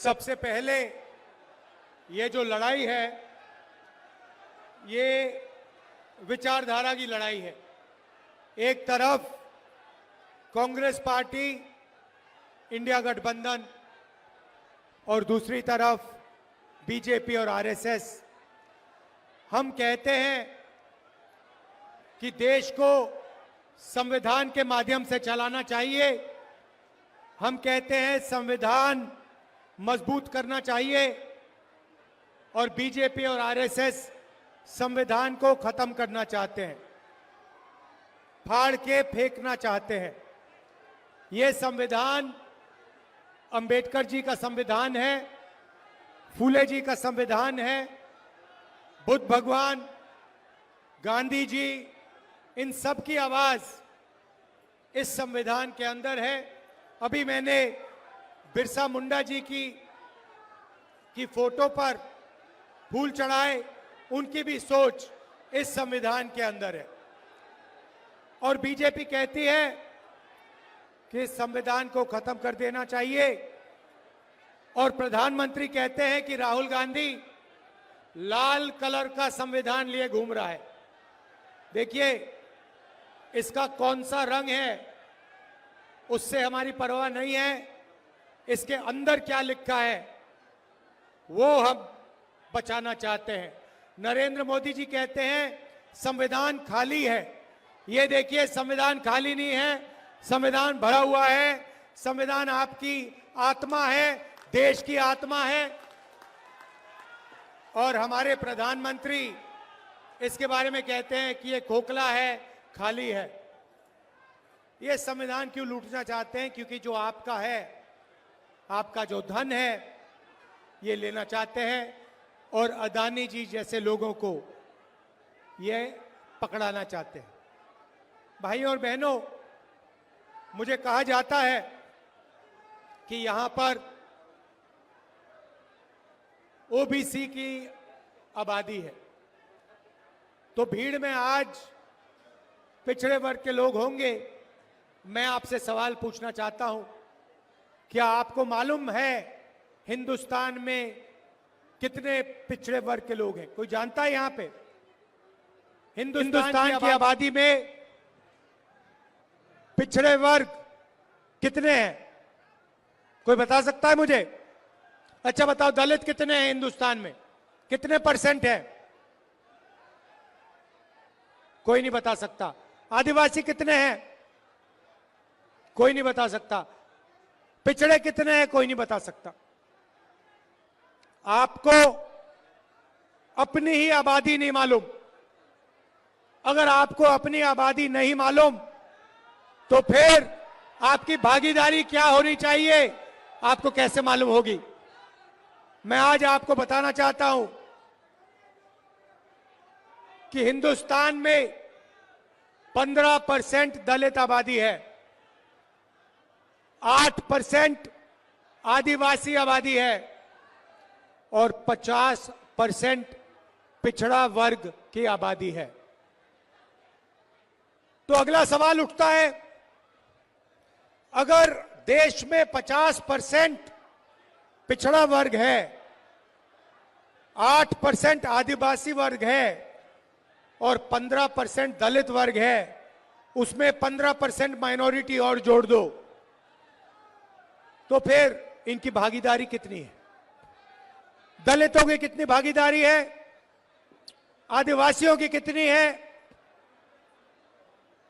सबसे पहले ये जो लड़ाई है ये विचारधारा की लड़ाई है। एक तरफ कांग्रेस पार्टी, इंडिया गठबंधन और दूसरी तरफ बीजेपी और आरएसएस। हम कहते हैं कि देश को संविधान के माध्यम से चलाना चाहिए। हम कहते हैं संविधान मजबूत करना चाहिए और बीजेपी और आरएसएस संविधान को खत्म करना चाहते हैं, फाड़ के फेंकना चाहते हैं। ये संविधान अंबेडकर जी का संविधान है, फूले जी का संविधान है, बुद्ध भगवान, गांधी जी, इन सब की आवाज इस संविधान के अंदर है। अभी मैंने बिरसा मुंडा जी की फोटो पर फूल चढ़ाए, उनकी भी सोच इस संविधान के अंदर है। और बीजेपी कहती है कि इस संविधान को खत्म कर देना चाहिए और प्रधानमंत्री कहते हैं कि राहुल गांधी लाल कलर का संविधान लिए घूम रहा है। देखिए, इसका कौन सा रंग है उससे हमारी परवाह नहीं है, इसके अंदर क्या लिखा है वो हम बचाना चाहते हैं। नरेंद्र मोदी जी कहते हैं संविधान खाली है। ये देखिए, संविधान खाली नहीं है, संविधान भरा हुआ है। संविधान आपकी आत्मा है, देश की आत्मा है। और हमारे प्रधानमंत्री इसके बारे में कहते हैं कि ये खोखला है, खाली है। ये संविधान क्यों लूटना चाहते हैं? क्योंकि जो आपका है, आपका जो धन है, ये लेना चाहते हैं और अदानी जी जैसे लोगों को ये पकड़ाना चाहते हैं। भाइयों और बहनों, मुझे कहा जाता है कि यहां पर ओबीसी की आबादी है, तो भीड़ में आज पिछड़े वर्ग के लोग होंगे। मैं आपसे सवाल पूछना चाहता हूं, क्या आपको मालूम है हिंदुस्तान में कितने पिछड़े वर्ग के लोग हैं? कोई जानता है? यहां पे हिंदुस्तान की आबादी में पिछड़े वर्ग कितने हैं? कोई बता सकता है मुझे? अच्छा बताओ, दलित कितने हैं हिंदुस्तान में? कितने परसेंट है? कोई नहीं बता सकता। आदिवासी कितने हैं? कोई नहीं बता सकता। पिछड़े कितने हैं? कोई नहीं बता सकता। आपको अपनी ही आबादी नहीं मालूम। अगर आपको अपनी आबादी नहीं मालूम तो फिर आपकी भागीदारी क्या होनी चाहिए, आपको कैसे मालूम होगी? मैं आज आपको बताना चाहता हूं कि हिंदुस्तान में 15% दलित आबादी है, 8% आदिवासी आबादी है और 50% पिछड़ा वर्ग की आबादी है। तो अगला सवाल उठता है, अगर देश में 50% पिछड़ा वर्ग है, 8% आदिवासी वर्ग है और 15% दलित वर्ग है, उसमें 15% माइनॉरिटी और जोड़ दो, तो फिर इनकी भागीदारी कितनी है? दलितों की कितनी भागीदारी है? आदिवासियों की कितनी है?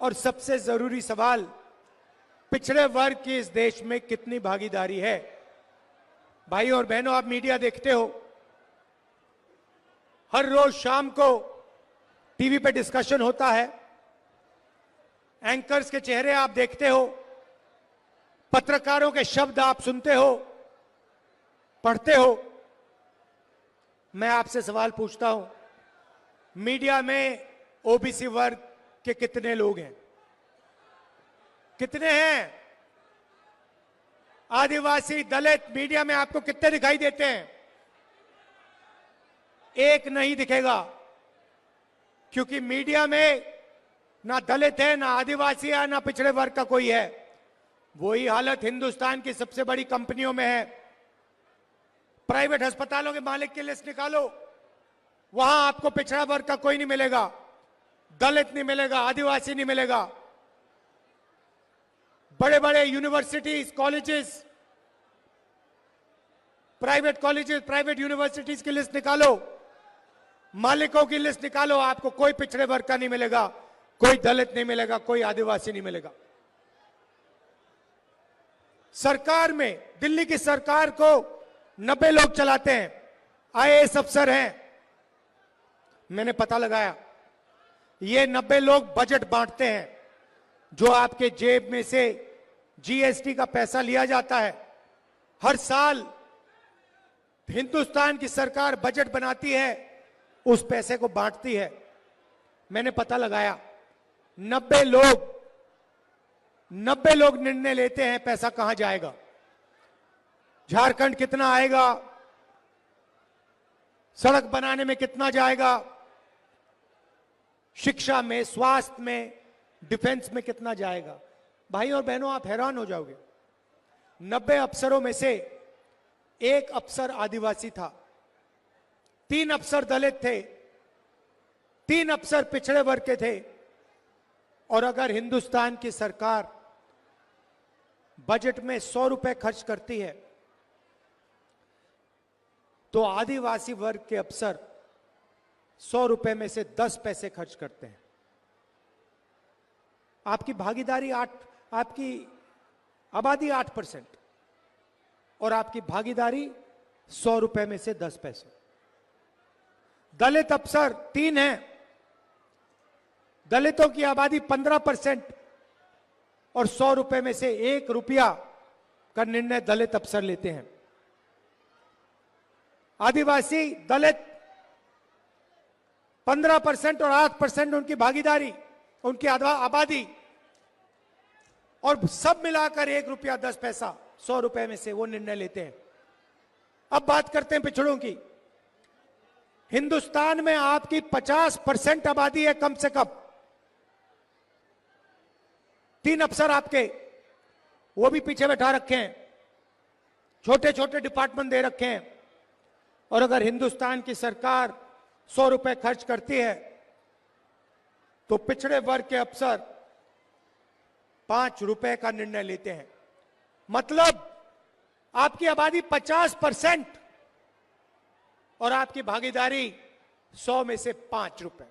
और सबसे जरूरी सवाल, पिछड़े वर्ग की इस देश में कितनी भागीदारी है? भाई और बहनों, आप मीडिया देखते हो, हर रोज शाम को टीवी पे डिस्कशन होता है, एंकर्स के चेहरे आप देखते हो, पत्रकारों के शब्द आप सुनते हो, पढ़ते हो। मैं आपसे सवाल पूछता हूं, मीडिया में ओबीसी वर्ग के कितने लोग हैं? कितने हैं? आदिवासी, दलित मीडिया में आपको कितने दिखाई देते हैं? एक नहीं दिखेगा, क्योंकि मीडिया में ना दलित है, ना आदिवासी है, ना पिछड़े वर्ग का कोई है। वही हालत हिंदुस्तान की सबसे बड़ी कंपनियों में है। प्राइवेट अस्पतालों के मालिक की लिस्ट निकालो, वहां आपको पिछड़ा वर्ग का कोई नहीं मिलेगा, दलित नहीं मिलेगा, आदिवासी नहीं मिलेगा। बड़े बड़े universities, colleges, private colleges, private universities की लिस्ट निकालो, मालिकों की लिस्ट निकालो, आपको कोई पिछड़े वर्ग का नहीं मिलेगा, कोई दलित नहीं मिलेगा, कोई आदिवासी नहीं मिलेगा। सरकार में, दिल्ली की सरकार को 90 लोग चलाते हैं, आईएएस अफसर हैं। मैंने पता लगाया, ये 90 लोग बजट बांटते हैं। जो आपके जेब में से जीएसटी का पैसा लिया जाता है, हर साल हिंदुस्तान की सरकार बजट बनाती है, उस पैसे को बांटती है। मैंने पता लगाया, 90 लोग निर्णय लेते हैं पैसा कहां जाएगा, झारखंड कितना आएगा, सड़क बनाने में कितना जाएगा, शिक्षा में, स्वास्थ्य में, डिफेंस में कितना जाएगा। भाई और बहनों, आप हैरान हो जाओगे, 90 अफसरों में से एक अफसर आदिवासी था, 3 अफसर दलित थे, 3 अफसर पिछड़े वर्ग के थे। और अगर हिंदुस्तान की सरकार बजट में 100 रुपए खर्च करती है, तो आदिवासी वर्ग के अफसर 100 रुपए में से 10 पैसे खर्च करते हैं। आपकी भागीदारी आपकी आबादी 8% और आपकी भागीदारी 100 रुपए में से 10 पैसे। दलित अफसर 3 हैं, दलितों की आबादी 15% और 100 रुपए में से 1 रुपया का निर्णय दलित अफसर लेते हैं। आदिवासी दलित 15% और 8% उनकी भागीदारी, उनकी आबादी, और सब मिलाकर 1 रुपया 10 पैसा 100 रुपए में से वो निर्णय लेते हैं। अब बात करते हैं पिछड़ों की। हिंदुस्तान में आपकी 50% आबादी है कम से कम। 3 अफसर आपके, वो भी पीछे बैठा रखे हैं, छोटे छोटे डिपार्टमेंट दे रखे हैं। और अगर हिंदुस्तान की सरकार 100 रुपए खर्च करती है, तो पिछड़े वर्ग के अफसर 5 रुपए का निर्णय लेते हैं। मतलब आपकी आबादी 50% और आपकी भागीदारी 100 में से 5 रुपए।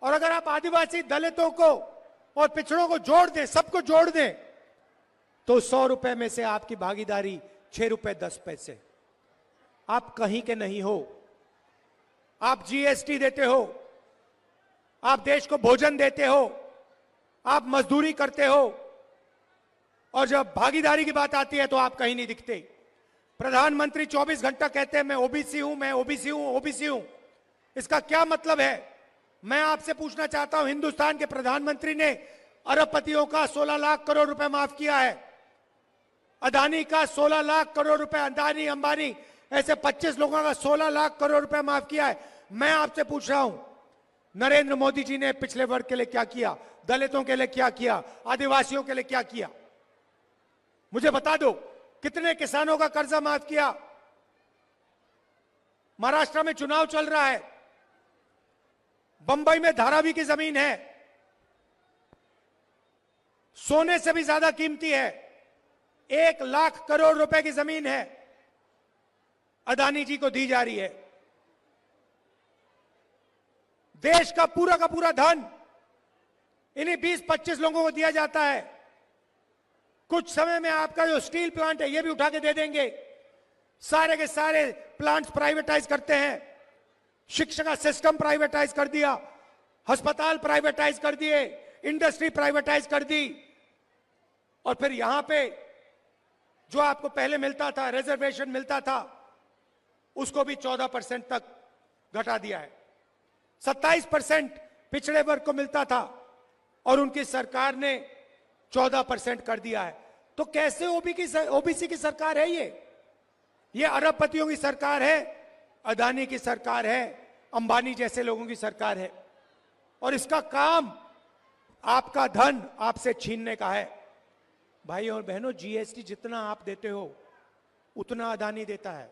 और अगर आप आदिवासी, दलितों को और पिछड़ों को जोड़ दें, सबको जोड़ दें, तो 100 रुपए में से आपकी भागीदारी 6 रुपए 10 पैसे। आप कहीं के नहीं हो, आप जीएसटी देते हो, आप देश को भोजन देते हो, आप मजदूरी करते हो, और जब भागीदारी की बात आती है तो आप कहीं नहीं दिखते। प्रधानमंत्री 24 घंटा कहते हैं मैं ओबीसी हूं, मैं ओबीसी हूं, ओबीसी हूं। इसका क्या मतलब है? मैं आपसे पूछना चाहता हूं, हिंदुस्तान के प्रधानमंत्री ने अरबपतियों का 16 लाख करोड़ रुपए माफ किया है, अदानी का 16 लाख करोड़ रुपए, अदानी अंबानी ऐसे 25 लोगों का 16 लाख करोड़ रुपए माफ किया है। मैं आपसे पूछ रहा हूं, नरेंद्र मोदी जी ने पिछले वर्ग के लिए क्या किया, दलितों के लिए क्या किया, आदिवासियों के लिए क्या किया? मुझे बता दो, कितने किसानों का कर्जा माफ किया? महाराष्ट्र में चुनाव चल रहा है, बंबई में धारावी की जमीन है, सोने से भी ज्यादा कीमती है, 1 लाख करोड़ रुपए की जमीन है, अदानी जी को दी जा रही है। देश का पूरा धन इन्हीं 20-25 लोगों को दिया जाता है। कुछ समय में आपका जो स्टील प्लांट है ये भी उठा के दे देंगे। सारे के सारे प्लांट्स प्राइवेटाइज करते हैं, शिक्षा का सिस्टम प्राइवेटाइज कर दिया, अस्पताल प्राइवेटाइज कर दिए, इंडस्ट्री प्राइवेटाइज कर दी, और फिर यहां पे जो आपको पहले मिलता था, रिजर्वेशन मिलता था, उसको भी 14% तक घटा दिया है। 27% पिछड़े वर्ग को मिलता था और उनकी सरकार ने 14% कर दिया है। तो कैसे ओबीसी की सरकार है ये अरबपतियों की सरकार है, अदानी की सरकार है, अंबानी जैसे लोगों की सरकार है। और इसका काम आपका धन आपसे छीनने का है। भाई और बहनों, जीएसटी जितना आप देते हो उतना अदानी देता है,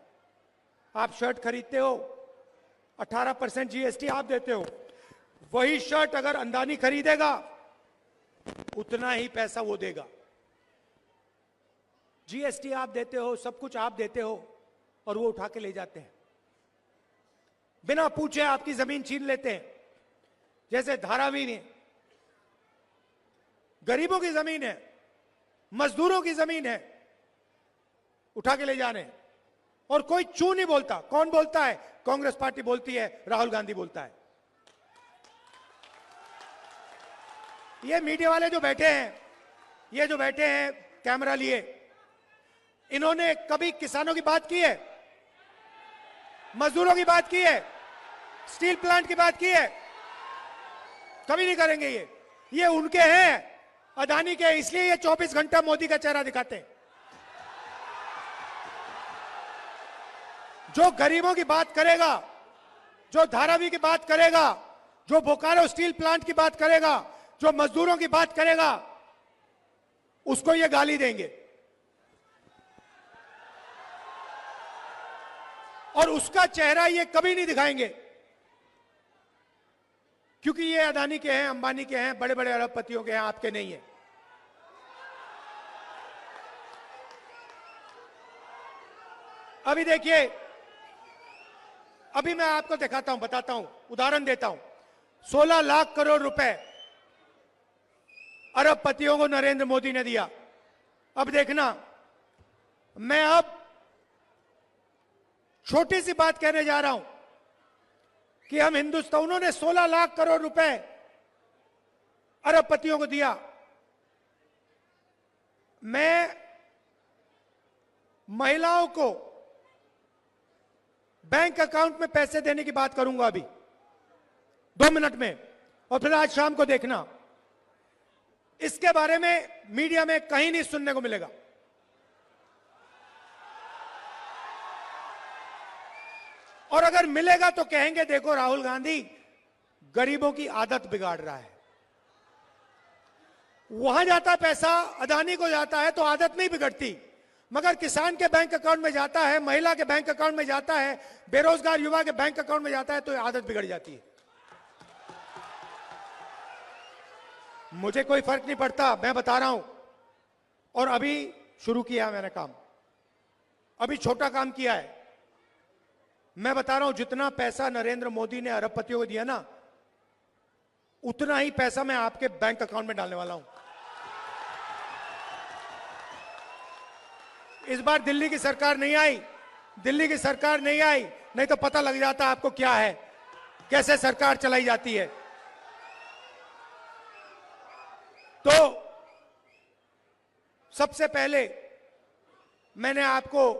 आप शर्ट खरीदते हो, 18% जीएसटी आप देते हो। वही शर्ट अगर अंदानी खरीदेगा, उतना ही पैसा वो देगा। जीएसटी आप देते हो, सब कुछ आप देते हो, और वो उठा के ले जाते हैं। बिना पूछे आपकी जमीन छीन लेते हैं। जैसे धारावी ने, गरीबों की जमीन है, मजदूरों की जमीन है, उठा के ले जाने, और कोई चू नहीं बोलता। कौन बोलता है? कांग्रेस पार्टी बोलती है, राहुल गांधी बोलता है। ये मीडिया वाले जो बैठे हैं, ये जो बैठे हैं कैमरा लिए, इन्होंने कभी किसानों की बात की है? मजदूरों की बात की है? स्टील प्लांट की बात की है? कभी नहीं करेंगे। ये उनके हैं, अदानी के, इसलिए ये 24 घंटा मोदी का चेहरा दिखाते हैं। जो गरीबों की बात करेगा, जो धारावी की बात करेगा, जो बोकारो स्टील प्लांट की बात करेगा, जो मजदूरों की बात करेगा, उसको ये गाली देंगे। और उसका चेहरा ये कभी नहीं दिखाएंगे, क्योंकि ये अदानी के हैं, अंबानी के हैं, बड़े बड़े अरबपतियों के हैं, आपके नहीं है। अभी देखिए, अभी मैं आपको दिखाता हूं, बताता हूं, उदाहरण देता हूं। 16 लाख करोड़ रुपए अरबपतियों को नरेंद्र मोदी ने दिया। अब देखना, मैं अब छोटी सी बात कहने जा रहा हूं कि हम हिंदुस्तान, उन्होंने 16 लाख करोड़ रुपए अरबपतियों को दिया। मैं महिलाओं को बैंक अकाउंट में पैसे देने की बात करूंगा अभी 2 मिनट में, और फिर आज शाम को देखना, इसके बारे में मीडिया में कहीं नहीं सुनने को मिलेगा। और अगर मिलेगा तो कहेंगे देखो राहुल गांधी गरीबों की आदत बिगाड़ रहा है। वहां जाता पैसा, अदानी को जाता है तो आदत नहीं बिगड़ती, मगर किसान के बैंक अकाउंट में जाता है, महिला के बैंक अकाउंट में जाता है, बेरोजगार युवा के बैंक अकाउंट में जाता है, तो आदत बिगड़ जाती है। मुझे कोई फर्क नहीं पड़ता, मैं बता रहा हूं। और अभी शुरू किया मैंने काम, अभी छोटा काम किया है। मैं बता रहा हूं, जितना पैसा नरेंद्र मोदी ने अरबपतियों को दिया ना, उतना ही पैसा मैं आपके बैंक अकाउंट में डालने वाला हूं। इस बार दिल्ली की सरकार नहीं आई, दिल्ली की सरकार नहीं आई, नहीं तो पता लग जाता आपको क्या है, कैसे सरकार चलाई जाती है। तो सबसे पहले मैंने आपको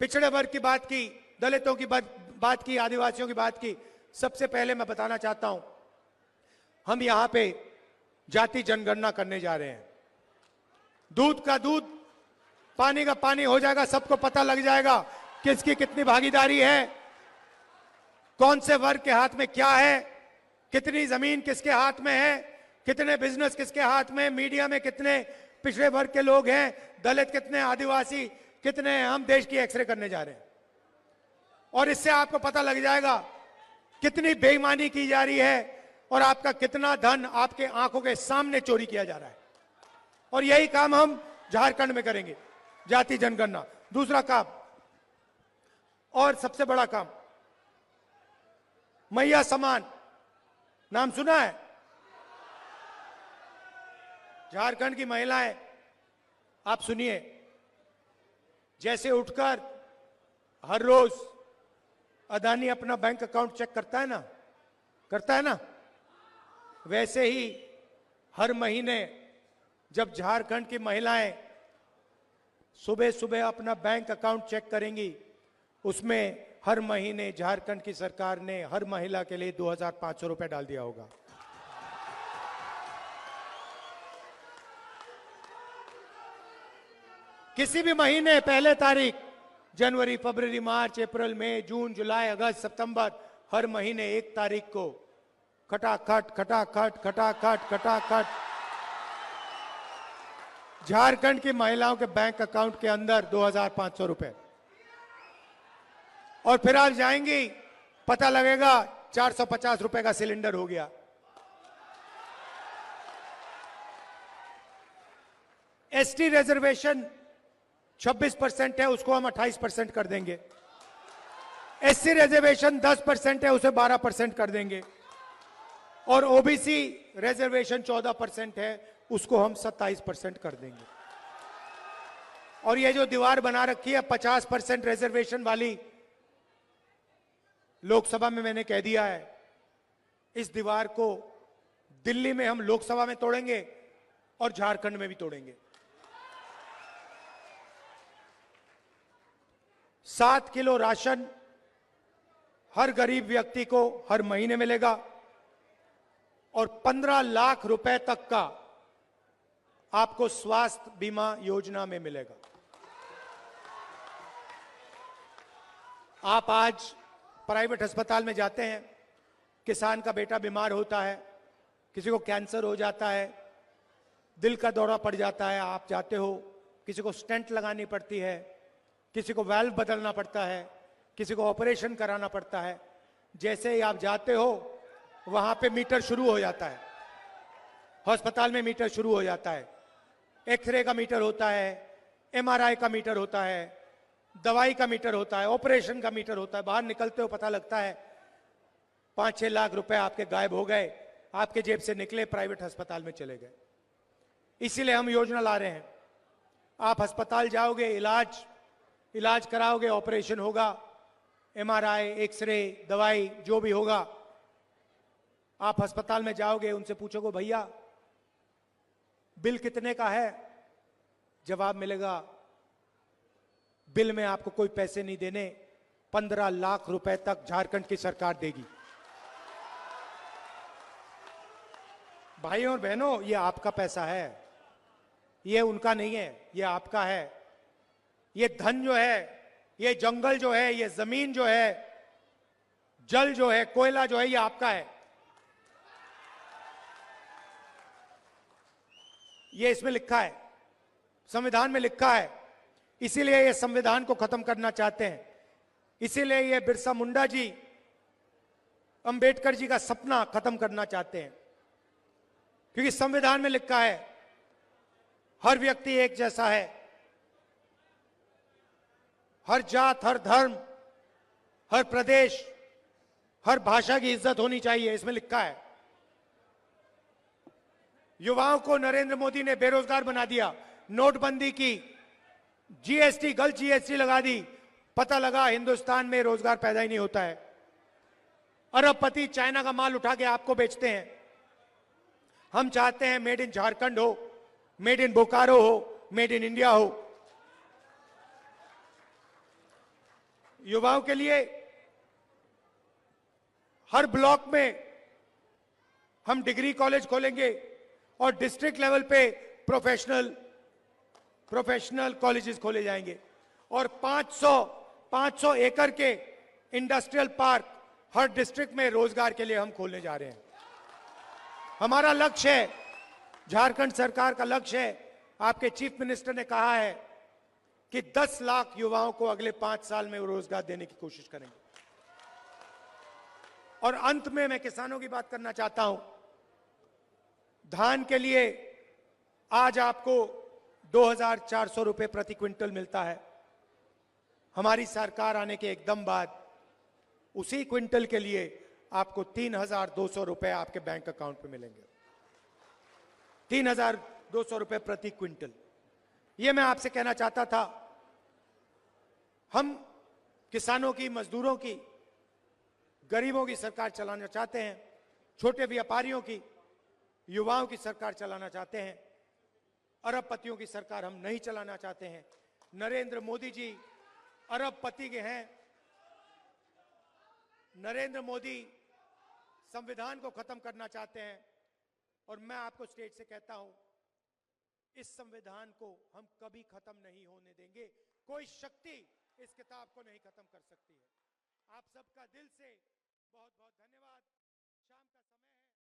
पिछड़े वर्ग की बात की, दलितों की बात की, आदिवासियों की बात की। सबसे पहले मैं बताना चाहता हूं, हम यहां पे जाति जनगणना करने जा रहे हैं। दूध का दूध, पानी का पानी हो जाएगा, सबको पता लग जाएगा किसकी कितनी भागीदारी है, कौन से वर्ग के हाथ में क्या है, कितनी जमीन किसके हाथ में है, कितने बिजनेस किसके हाथ में, मीडिया में कितने पिछड़े वर्ग के लोग हैं, दलित कितने, आदिवासी कितने हैं। हम देश की एक्सरे करने जा रहे हैं, और इससे आपको पता लग जाएगा कितनी बेईमानी की जा रही है और आपका कितना धन आपके आंखों के सामने चोरी किया जा रहा है। और यही काम हम झारखंड में करेंगे, जाति जनगणना। दूसरा काम और सबसे बड़ा काम, मैया समान, नाम सुना है? झारखंड की महिलाएं, आप सुनिए, जैसे उठकर हर रोज अदानी अपना बैंक अकाउंट चेक करता है ना, वैसे ही हर महीने जब झारखंड की महिलाएं सुबह सुबह अपना बैंक अकाउंट चेक करेंगी, उसमें हर महीने झारखंड की सरकार ने हर महिला के लिए 2500 रुपए डाल दिया होगा। किसी भी महीने पहले तारीख, जनवरी, फरवरी, मार्च, अप्रैल, मई, जून, जुलाई, अगस्त, सितंबर, हर महीने 1 तारीख को खटाखट खटाखट खटाखट खटाखट झारखंड की महिलाओं के बैंक अकाउंट के अंदर 2500 रुपए। और फिर आप जाएंगी, पता लगेगा 450 रुपए का सिलेंडर हो गया। एसटी रिजर्वेशन 26% है, उसको हम 28% कर देंगे। एससी रिजर्वेशन 10% है, उसे 12% कर देंगे। और ओबीसी रिजर्वेशन 14% है, उसको हम 27% कर देंगे। और ये जो दीवार बना रखी है 50% रिजर्वेशन वाली, लोकसभा में मैंने कह दिया है, इस दीवार को दिल्ली में हम लोकसभा में तोड़ेंगे और झारखंड में भी तोड़ेंगे। 7 किलो राशन हर गरीब व्यक्ति को हर महीने मिलेगा और 15 लाख रुपए तक का आपको स्वास्थ्य बीमा योजना में मिलेगा। आप आज प्राइवेट अस्पताल में जाते हैं, किसान का बेटा बीमार होता है, किसी को कैंसर हो जाता है, दिल का दौरा पड़ जाता है, आप जाते हो, किसी को स्टेंट लगानी पड़ती है, किसी को वाल्व बदलना पड़ता है, किसी को ऑपरेशन कराना पड़ता है। जैसे ही आप जाते हो वहां पे मीटर शुरू हो जाता है, अस्पताल में मीटर शुरू हो जाता है। एक्सरे का मीटर होता है, एमआरआई का मीटर होता है, दवाई का मीटर होता है, ऑपरेशन का मीटर होता है। बाहर निकलते हो पता लगता है 5-6 लाख रुपए आपके गायब हो गए, आपके जेब से निकले, प्राइवेट अस्पताल में चले गए। इसीलिए हम योजना ला रहे हैं, आप अस्पताल जाओगे, इलाज कराओगे, ऑपरेशन होगा, एमआरआई, एक्सरे, दवाई जो भी होगा, आप अस्पताल में जाओगे, उनसे पूछोगे भैया बिल कितने का है, जवाब मिलेगा बिल में आपको कोई पैसे नहीं देने, 15 लाख रुपए तक झारखंड की सरकार देगी। भाइयों और बहनों, ये आपका पैसा है, ये उनका नहीं है, ये आपका है। ये धन जो है, ये जंगल जो है, ये जमीन जो है, जल जो है, कोयला जो है, ये आपका है। ये इसमें लिखा है, संविधान में लिखा है। इसीलिए ये संविधान को खत्म करना चाहते हैं। इसीलिए ये बिरसा मुंडा जी, अंबेडकर जी का सपना खत्म करना चाहते हैं, क्योंकि संविधान में लिखा है हर व्यक्ति एक जैसा है, हर जात, हर धर्म, हर प्रदेश, हर भाषा की इज्जत होनी चाहिए, इसमें लिखा है। युवाओं को नरेंद्र मोदी ने बेरोजगार बना दिया, नोटबंदी की, जीएसटी, गलत जीएसटी लगा दी, पता लगा हिंदुस्तान में रोजगार पैदा ही नहीं होता है। अरबपति चाइना का माल उठा के आपको बेचते हैं। हम चाहते हैं मेड इन झारखंड हो, मेड इन बोकारो हो, मेड इन इंडिया हो। युवाओं के लिए हर ब्लॉक में हम डिग्री कॉलेज खोलेंगे और डिस्ट्रिक्ट लेवल पे प्रोफेशनल कॉलेजेस खोले जाएंगे और 500 एकड़ के इंडस्ट्रियल पार्क हर डिस्ट्रिक्ट में रोजगार के लिए हम खोलने जा रहे हैं। हमारा लक्ष्य है, झारखंड सरकार का लक्ष्य है, आपके चीफ मिनिस्टर ने कहा है कि 10 लाख युवाओं को अगले 5 साल में रोजगार देने की कोशिश करेंगे। और अंत में मैं किसानों की बात करना चाहता हूं। धान के लिए आज आपको 2,400 रुपए प्रति क्विंटल मिलता है। हमारी सरकार आने के एकदम बाद उसी क्विंटल के लिए आपको 3,200 रुपए आपके बैंक अकाउंट में मिलेंगे। 3,200 रुपए प्रति क्विंटल। यह मैं आपसे कहना चाहता था, हम किसानों की, मजदूरों की, गरीबों की सरकार चलाना चाहते हैं, छोटे व्यापारियों की, युवाओं की सरकार चलाना चाहते हैं। अरबपतियों की सरकार हम नहीं चलाना चाहते हैं। नरेंद्र मोदी जी अरबपति के हैं। नरेंद्र मोदी संविधान को खत्म करना चाहते हैं और मैं आपको स्टेज से कहता हूं, इस संविधान को हम कभी खत्म नहीं होने देंगे। कोई शक्ति इस किताब को नहीं खत्म कर सकती है। आप सबका दिल से बहुत बहुत धन्यवाद। शाम का समय है।